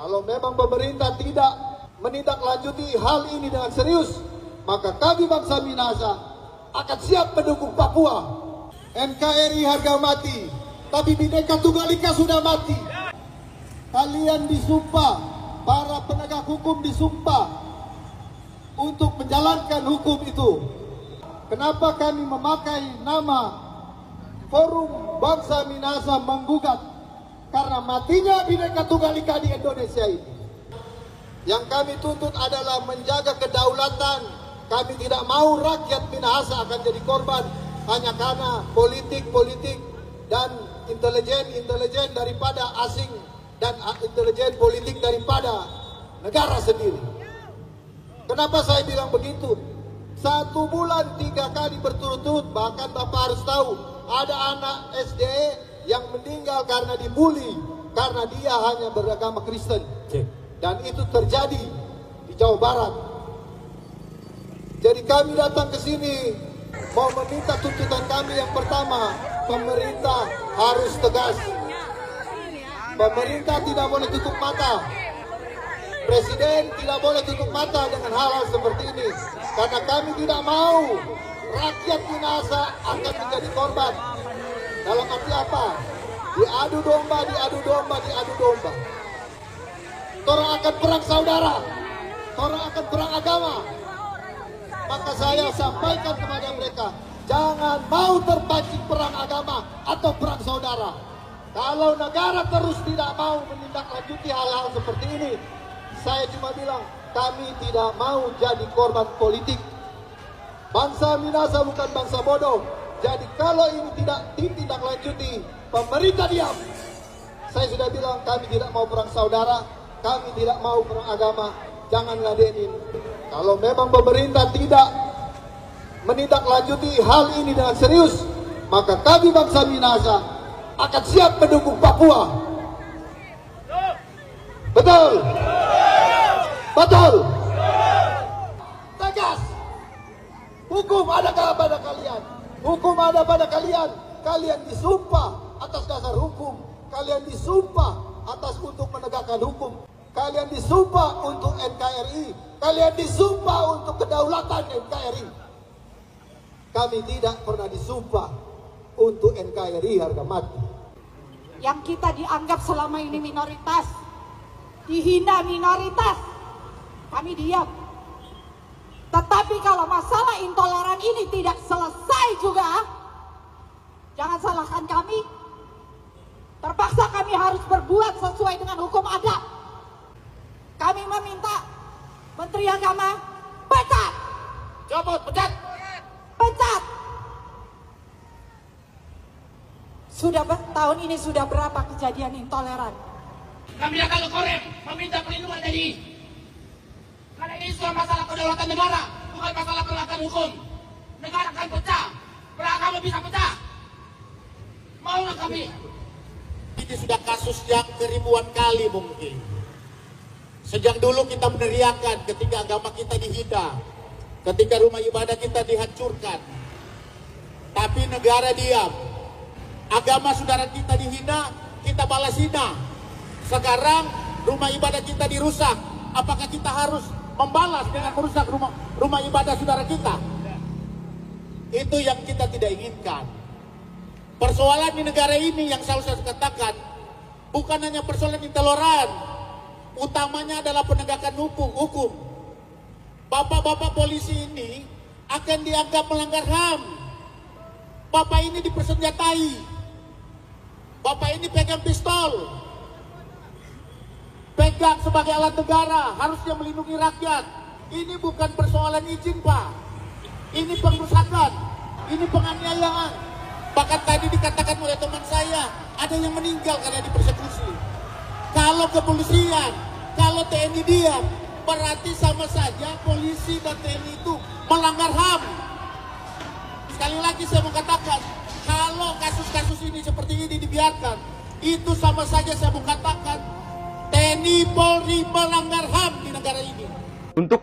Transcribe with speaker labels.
Speaker 1: Kalau memang pemerintah tidak menindaklanjuti hal ini dengan serius, maka kami bangsa Minahasa akan siap mendukung Papua. NKRI harga mati, tapi Bhinneka Tunggal Ika sudah mati. Kalian disumpah, para penegak hukum disumpah untuk menjalankan hukum itu. Kenapa kami memakai nama Forum Bangsa Minahasa menggugat? Karena matinya Bhinneka Tunggal Ika di Indonesia ini. Yang kami tuntut adalah menjaga kedaulatan. Kami tidak mau rakyat Minahasa akan jadi korban hanya karena politik dan intelijen daripada asing dan intelijen politik daripada negara sendiri. Kenapa saya bilang begitu? 1 bulan 3 kali berturut-turut, bahkan Bapak harus tahu, ada anak SD yang meninggal karena dibully, karena dia hanya beragama Kristen. Dan itu terjadi di Jawa Barat. Jadi kami datang ke sini mau meminta tuntutan kami yang pertama, pemerintah harus tegas. Pemerintah tidak boleh tutup mata. Presiden tidak boleh tutup mata dengan hal-hal seperti ini. Karena kami tidak mau rakyat Minahasa akan menjadi korban. Dalam arti apa? Diadu domba. Orang akan perang saudara. Orang akan perang agama. Maka saya sampaikan kepada mereka, jangan mau terpancing perang agama atau perang saudara. Kalau negara terus tidak mau menindaklanjuti hal-hal seperti ini, saya cuma bilang, kami tidak mau jadi korban politik. Bangsa Minahasa bukan bangsa bodoh. Jadi kalau ini tidak ditindaklanjuti, pemerintah diam. Saya sudah bilang, kami tidak mau perang saudara, kami tidak mau perang agama. Jangan ladenin. Kalau memang pemerintah tidak menindaklanjuti hal ini dengan serius, maka kami bangsa Minahasa akan siap mendukung Papua. Betul? Betul? Tegas. Hukum ada pada kalian. Hukum ada pada kalian. Kalian disumpah atas dasar hukum. Kalian disumpah atas untuk menegakkan hukum. Kalian disumpah untuk NKRI. Kalian disumpah untuk kedaulatan NKRI. Kami tidak pernah disumpah untuk NKRI harga mati.
Speaker 2: Yang kita dianggap selama ini minoritas, dihina minoritas, kami diam. Tetapi kalau masalah intoleran ini tidak selesai juga, jangan salahkan kami. Terpaksa kami harus berbuat sesuai dengan hukum adat. Kami meminta Menteri Agama pecat.
Speaker 1: Copot, pecat.
Speaker 2: Pecat. Tahun ini sudah berapa kejadian intoleran?
Speaker 3: Kami akan korek meminta perlindungan dari, karena ini sudah masalah kedaulatan negara, bukan masalah penegakan hukum. Negara akan pecah, beragama bisa pecah. Maulah kami.
Speaker 4: Ini sudah kasus yang keribuan kali mungkin. Sejak dulu kita meneriakan ketika agama kita dihina, ketika rumah ibadah kita dihancurkan. Tapi negara diam. Agama saudara kita dihina, kita balas hina. Sekarang rumah ibadah kita dirusak. Apakah kita harus membalas dengan merusak rumah ibadah saudara kita? Itu yang kita tidak inginkan. Persoalan di negara ini yang selalu saya katakan, bukan hanya persoalan intoleran, utamanya adalah penegakan hukum. Bapak-bapak polisi ini akan dianggap melanggar HAM. Bapak ini dipersenjatai. Bapak ini pegang pistol. Pegang sebagai alat negara, harusnya melindungi rakyat. Ini bukan persoalan izin, Pak. Ini pengrusakan, ini penganiayaan. Bahkan tadi dikatakan oleh teman saya, ada yang meninggal karena dipersekusi. Kalau kepolisian, kalau TNI diam, berarti sama saja polisi dan TNI itu melanggar HAM. Sekali lagi saya mau katakan, kalau kasus-kasus ini seperti ini dibiarkan, itu sama saja saya mau katakan TNI Polri melanggar HAM di negara ini.
Speaker 5: Untuk